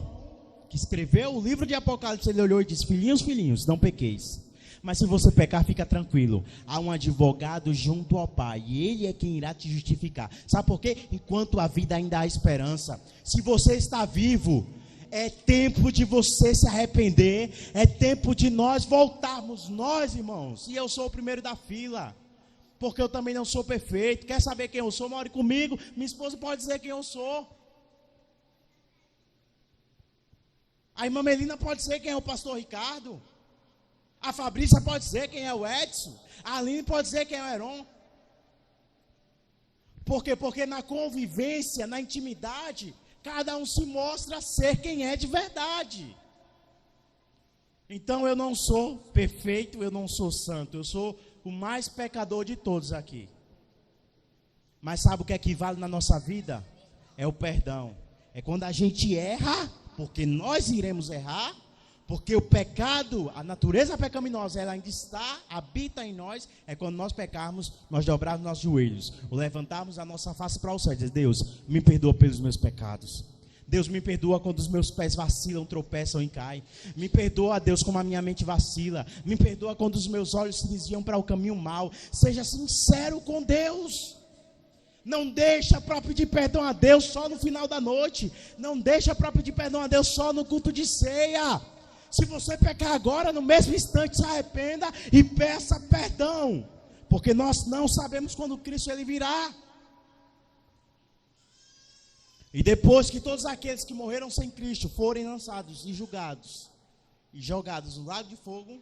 que escreveu o livro de Apocalipse, ele olhou e disse: filhinhos, filhinhos, não pequeis. Mas se você pecar, fica tranquilo. Há um advogado junto ao Pai, e ele é quem irá te justificar. Sabe por quê? Enquanto há vida, ainda há esperança. Se você está vivo, é tempo de você se arrepender, é tempo de nós voltarmos, nós, irmãos, e eu sou o primeiro da fila, porque eu também não sou perfeito. Quer saber quem eu sou? More comigo, minha esposa pode dizer quem eu sou, a irmã Melina pode dizer quem é o pastor Ricardo, a Fabrícia pode dizer quem é o Edson, a Aline pode dizer quem é o Heron. Por quê? Porque na convivência, na intimidade, cada um se mostra ser quem é de verdade. Então eu não sou perfeito, eu não sou santo, eu sou o mais pecador de todos aqui. Mas sabe o que equivale na nossa vida? é o perdão. É quando a gente erra, porque nós iremos errar, porque o pecado, a natureza pecaminosa, ela ainda habita em nós. É quando nós pecarmos, nós dobrarmos nossos joelhos, ou levantarmos a nossa face para o céu e dizer: Deus, me perdoa pelos meus pecados. Deus, me perdoa quando os meus pés vacilam, tropeçam e caem. Me perdoa, Deus, como a minha mente vacila. Me perdoa quando os meus olhos se desviam para o caminho mau. Seja sincero com Deus. Não deixa para pedir perdão a Deus só no final da noite. Não deixa para pedir perdão a Deus só no culto de ceia. Se você pecar agora, no mesmo instante, se arrependa e peça perdão. Porque nós não sabemos quando Cristo ele virá. E depois que todos aqueles que morreram sem Cristo forem lançados e julgados e jogados no lago de fogo,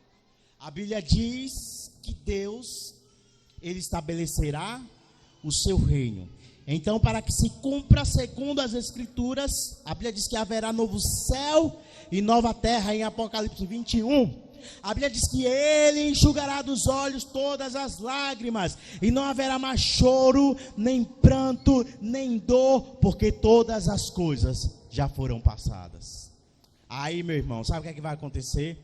a Bíblia diz que Deus, ele estabelecerá o seu reino. Então, para que se cumpra segundo as Escrituras, a Bíblia diz que haverá novo céu e nova terra em Apocalipse 21. A Bíblia diz que ele enxugará dos olhos todas as lágrimas, e não haverá mais choro, nem pranto, nem dor, porque todas as coisas já foram passadas. Aí, meu irmão, sabe o que é que vai acontecer?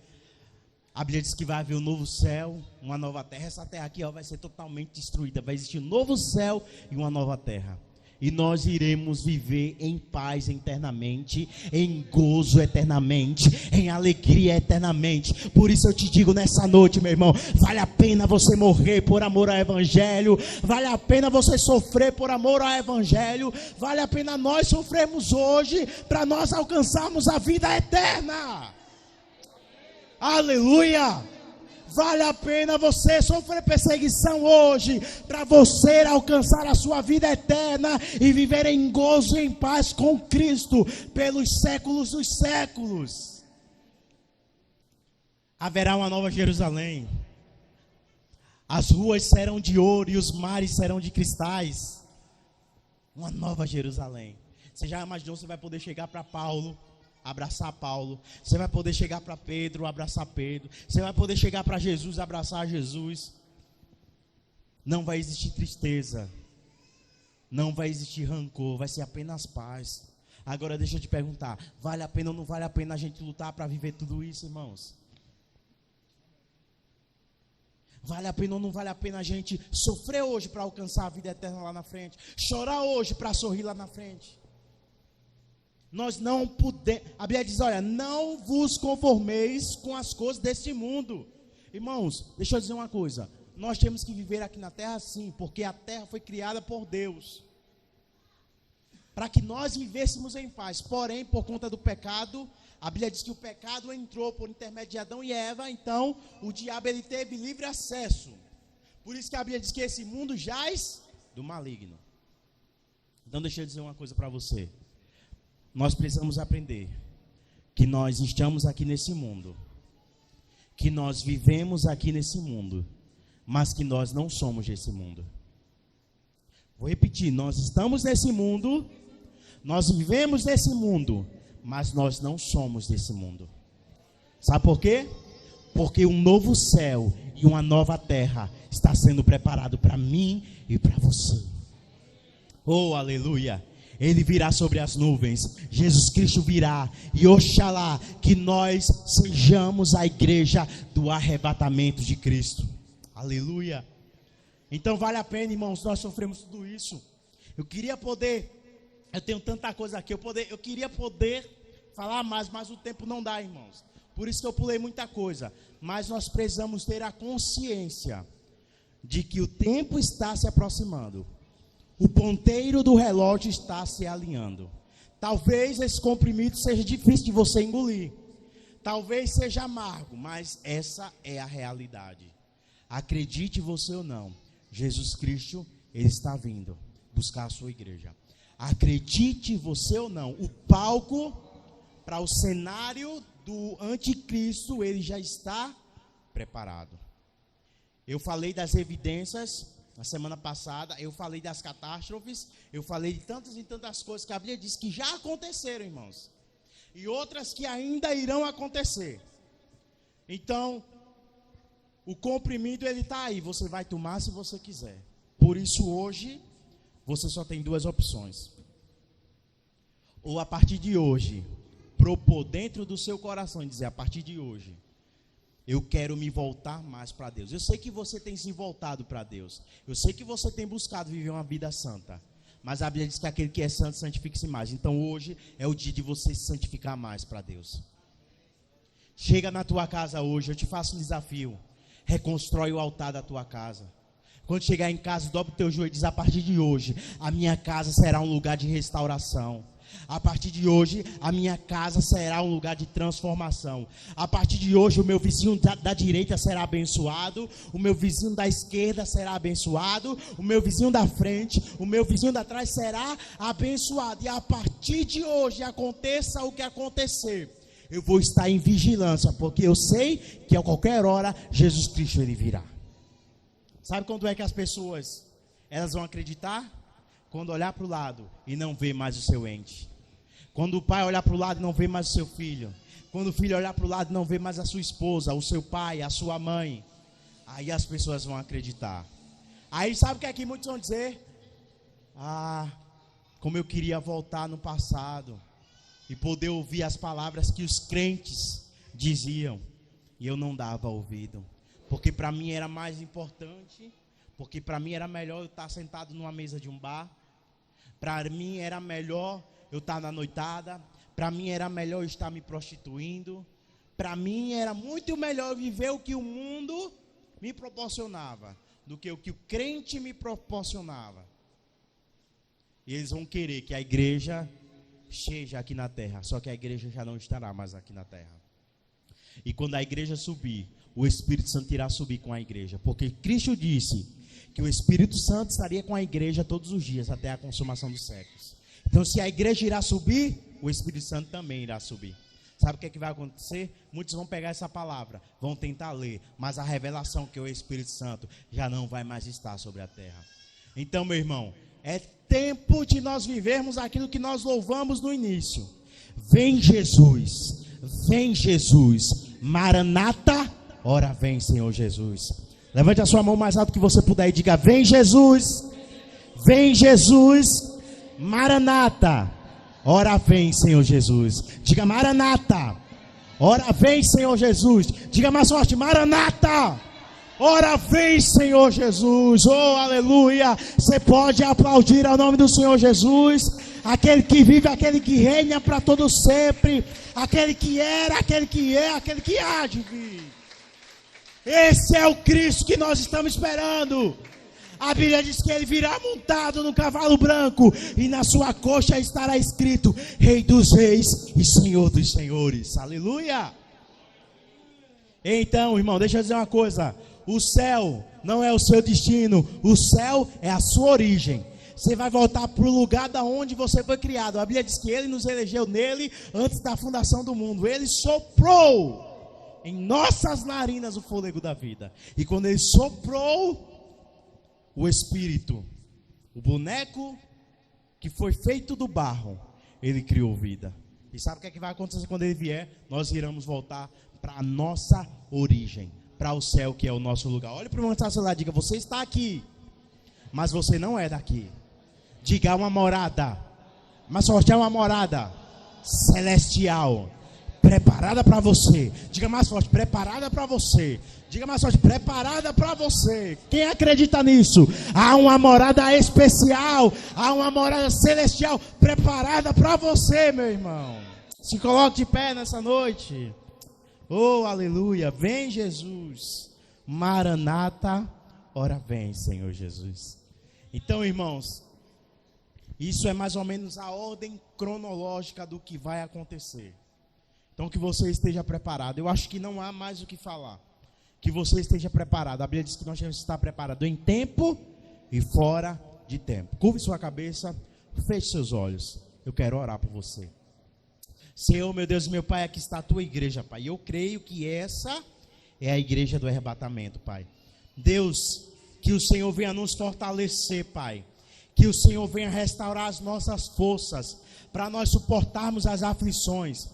A Bíblia diz que vai haver um novo céu, uma nova terra. Essa terra aqui vai ser totalmente destruída. Vai existir um novo céu e uma nova terra. E nós iremos viver em paz eternamente, em gozo eternamente, em alegria eternamente. Por isso eu te digo nessa noite, meu irmão, vale a pena você morrer por amor ao Evangelho. Vale a pena você sofrer por amor ao Evangelho. Vale a pena nós sofrermos hoje para nós alcançarmos a vida eterna. Aleluia! Vale a pena você sofrer perseguição hoje, para você alcançar a sua vida eterna e viver em gozo e em paz com Cristo, pelos séculos dos séculos. Haverá uma nova Jerusalém. As ruas serão de ouro e os mares serão de cristais. Uma nova Jerusalém. Você já imaginou, você vai poder chegar para Paulo, abraçar Paulo. Você vai poder chegar para Pedro, abraçar Pedro. Você vai poder chegar para Jesus, abraçar Jesus. Não vai existir tristeza. Não vai existir rancor. Vai ser apenas paz. Agora deixa eu te perguntar, vale a pena ou não vale a pena a gente lutar para viver tudo isso, irmãos? Vale a pena ou não vale a pena a gente sofrer hoje para alcançar a vida eterna lá na frente? Chorar hoje para sorrir lá na frente? Nós não podemos, a Bíblia diz, olha, não vos conformeis com as coisas deste mundo. Irmãos, deixa eu dizer uma coisa, nós temos que viver aqui na terra sim, porque a terra foi criada por Deus, para que nós vivêssemos em paz. Porém, por conta do pecado, a Bíblia diz que o pecado entrou por intermédio de Adão e Eva, então o diabo ele teve livre acesso. Por isso que a Bíblia diz que esse mundo jaz do maligno. Então deixa eu dizer uma coisa para você. Nós precisamos aprender que nós estamos aqui nesse mundo, que nós vivemos aqui nesse mundo, mas que nós não somos desse mundo. Vou repetir, nós estamos nesse mundo, nós vivemos nesse mundo, mas nós não somos desse mundo. Sabe por quê? Porque um novo céu e uma nova terra está sendo preparado para mim e para você. Oh, aleluia! Ele virá sobre as nuvens, Jesus Cristo virá, e oxalá que nós sejamos a igreja do arrebatamento de Cristo. Aleluia. Então vale a pena, irmãos, nós sofremos tudo isso. Eu tenho tanta coisa aqui, eu queria poder falar mais, mas o tempo não dá, irmãos. Por isso que eu pulei muita coisa. Mas nós precisamos ter a consciência de que o tempo está se aproximando. O ponteiro do relógio está se alinhando. Talvez esse comprimido seja difícil de você engolir. Talvez seja amargo, mas essa é a realidade. Acredite você ou não, Jesus Cristo, ele está vindo buscar a sua igreja. Acredite você ou não, o palco para o cenário do anticristo, ele já está preparado. Eu falei das evidências na semana passada, eu falei das catástrofes, eu falei de tantas e tantas coisas que a Bíblia diz que já aconteceram, irmãos, e outras que ainda irão acontecer. Então, o comprimido ele está aí, você vai tomar se você quiser. Por isso hoje, você só tem duas opções. ou a partir de hoje, propor dentro do seu coração e dizer, a partir de hoje, eu quero me voltar mais para Deus. Eu sei que você tem se voltado para Deus. Eu sei que você tem buscado viver uma vida santa. Mas a Bíblia diz que aquele que é santo santifique-se mais. Então hoje é o dia de você se santificar mais para Deus. Chega na tua casa hoje, eu te faço um desafio. Reconstrói o altar da tua casa. Quando chegar em casa, dobra o teu joelho e diz, a partir de hoje, a minha casa será um lugar de restauração. A partir de hoje, a minha casa será um lugar de transformação. A partir de hoje, o meu vizinho da direita será abençoado. O meu vizinho da esquerda será abençoado. O meu vizinho da frente, o meu vizinho da trás será abençoado. E a partir de hoje, aconteça o que acontecer, eu vou estar em vigilância, porque eu sei que a qualquer hora, Jesus Cristo ele virá. Sabe quando é que as pessoas, elas vão acreditar? Quando olhar para o lado e não ver mais o seu ente. Quando o pai olhar para o lado e não ver mais o seu filho. Quando o filho olhar para o lado e não ver mais a sua esposa, o seu pai, a sua mãe. Aí as pessoas vão acreditar. Aí sabe o que é que muitos vão dizer? Ah, como eu queria voltar no passado e poder ouvir as palavras que os crentes diziam. E eu não dava ouvido. Porque para mim era mais importante. Porque para mim era melhor eu estar sentado numa mesa de um bar. Para mim era melhor eu estar na noitada. Para mim era melhor eu estar me prostituindo. Para mim era muito melhor viver o que o mundo me proporcionava do que o crente me proporcionava. E eles vão querer que a igreja esteja aqui na terra. Só que a igreja já não estará mais aqui na terra. E quando a igreja subir, o Espírito Santo irá subir com a igreja. Porque Cristo disse que o Espírito Santo estaria com a igreja todos os dias, até a consumação dos séculos. Então, se a igreja irá subir, o Espírito Santo também irá subir. Sabe o que é que vai acontecer? Muitos vão pegar essa palavra, vão tentar ler, mas a revelação que é o Espírito Santo já não vai mais estar sobre a terra. Então, meu irmão, é tempo de nós vivermos aquilo que nós louvamos no início. Vem Jesus, Maranata, ora vem Senhor Jesus. Levante a sua mão mais alto que você puder e diga, vem Jesus, Maranata, ora vem Senhor Jesus. Diga Maranata, ora vem Senhor Jesus. Diga mais forte, Maranata, ora vem Senhor Jesus. Oh, aleluia. Você pode aplaudir ao nome do Senhor Jesus, aquele que vive, aquele que reina para todo sempre, aquele que era, aquele que é, aquele que há de vir. Esse é o Cristo que nós estamos esperando. A Bíblia diz que ele virá montado no cavalo branco e na sua coxa estará escrito Rei dos Reis e Senhor dos Senhores. Aleluia. Então, irmão, deixa eu dizer uma coisa. O céu não é o seu destino. O céu é a sua origem. Você vai voltar para o lugar da onde você foi criado. A Bíblia diz que ele nos elegeu nele antes da fundação do mundo. Ele soprou em nossas narinas o fôlego da vida. E quando ele soprou o Espírito, o boneco que foi feito do barro, ele criou vida. E sabe o que é que vai acontecer quando ele vier? Nós iremos voltar para a nossa origem, para o céu que é o nosso lugar. Olha para o irmão que está lá, diga, você está aqui, mas você não é daqui. Diga, uma morada, mas só é uma morada celestial, preparada para você. Diga mais forte, preparada para você. Diga mais forte, preparada para você. Quem acredita nisso? Há uma morada especial, há uma morada celestial preparada para você, meu irmão. Se coloque de pé nessa noite. Oh, aleluia. Vem Jesus. Maranata, ora vem, Senhor Jesus. Então, irmãos, isso é mais ou menos a ordem cronológica do que vai acontecer. Então que você esteja preparado. Eu acho que não há mais o que falar. Que você esteja preparado. A Bíblia diz que nós temos que estar preparados em tempo e fora de tempo. Curve sua cabeça, feche seus olhos. Eu quero orar por você. Senhor, meu Deus e meu Pai, aqui está a tua igreja, Pai. Eu creio que essa é a igreja do arrebatamento, Pai. Deus, que o Senhor venha nos fortalecer, Pai. Que o Senhor venha restaurar as nossas forças para nós suportarmos as aflições.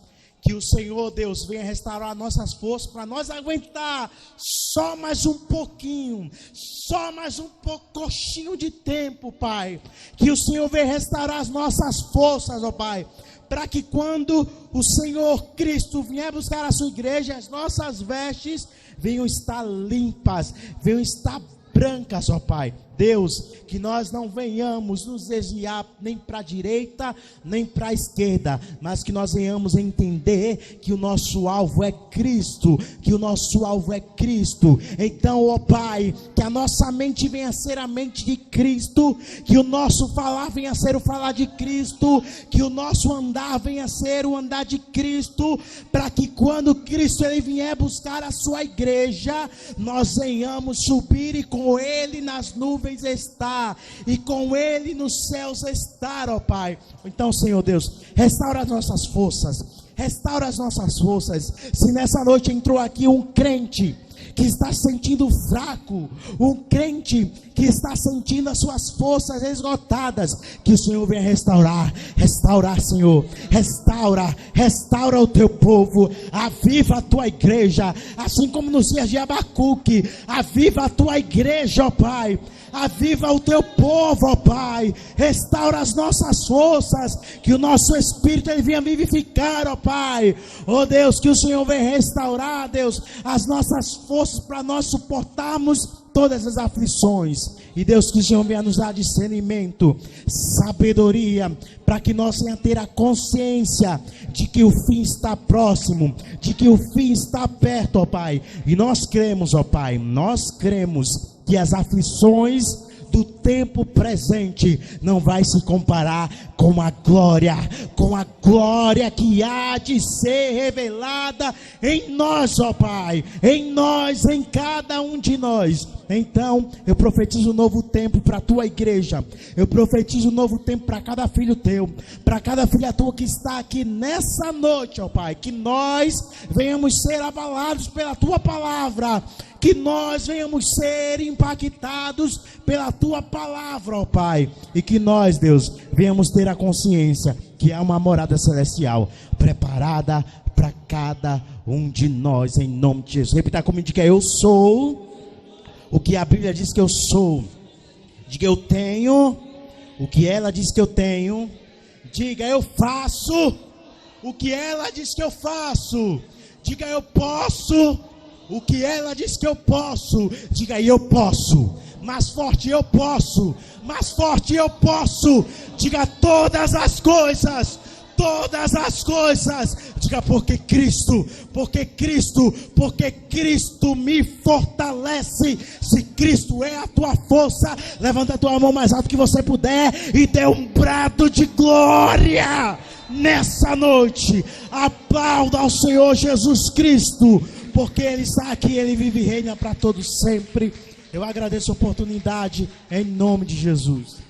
Que o Senhor, Deus, venha restaurar nossas forças para nós aguentar só mais um pouquinho, só mais um pouquinho de tempo, Pai. Que o Senhor venha restaurar as nossas forças, ó Pai, para que quando o Senhor Cristo vier buscar a sua igreja, as nossas vestes venham estar limpas, venham estar brancas, ó Pai. Deus, que nós não venhamos nos desviar nem para a direita, nem para a esquerda, mas que nós venhamos entender que o nosso alvo é Cristo, que o nosso alvo é Cristo. Então, ó Pai, que a nossa mente venha a ser a mente de Cristo, que o nosso falar venha a ser o falar de Cristo, que o nosso andar venha a ser o andar de Cristo, para que quando Cristo ele vier buscar a sua igreja, nós venhamos subir e com Ele nas nuvens estar, e com Ele nos céus estar, ó Pai. Então, Senhor Deus, restaura as nossas forças, restaura as nossas forças. Se nessa noite entrou aqui um crente que está sentindo fraco, um crente que está sentindo as suas forças esgotadas, que o Senhor venha restaurar, Senhor, restaura o teu povo, aviva a tua igreja, assim como nos dias de Abacuque, aviva a tua igreja, ó Pai, aviva o teu povo, ó Pai, restaura as nossas forças, que o nosso espírito ele venha vivificar, ó Pai, ó Deus, que o Senhor venha restaurar, Deus, as nossas forças para nós suportarmos todas as aflições, e Deus, que o Senhor venha nos dar discernimento, sabedoria, para que nós venhamos ter a consciência de que o fim está próximo, de que o fim está perto, ó Pai, e nós cremos, ó Pai, nós cremos que as aflições do tempo presente não vai se comparar com a glória que há de ser revelada em nós, ó Pai, em nós, em cada um de nós. Então eu profetizo um novo tempo para a tua igreja, eu profetizo um novo tempo para cada filho teu, para cada filha tua que está aqui nessa noite, ó Pai, que nós venhamos ser abalados pela tua palavra, que nós venhamos ser impactados pela tua palavra, ó Pai, e que nós, Deus, venhamos ter a consciência que há uma morada celestial preparada para cada um de nós, em nome de Jesus. Repita comigo, diga: eu sou o que a Bíblia diz que eu sou. Diga: eu tenho o que ela diz que eu tenho. Diga: eu faço o que ela diz que eu faço. Diga: eu posso o que ela diz que eu posso. Diga: eu posso. Mais forte: eu posso. Mais forte: eu posso. Diga: todas as coisas. Todas as coisas. Diga: porque Cristo me fortalece. Se Cristo é a tua força, levanta a tua mão mais alto que você puder e dê um brado de glória nessa noite. Aplauda ao Senhor Jesus Cristo, porque Ele está aqui, Ele vive e reina para todos sempre. Eu agradeço a oportunidade em nome de Jesus.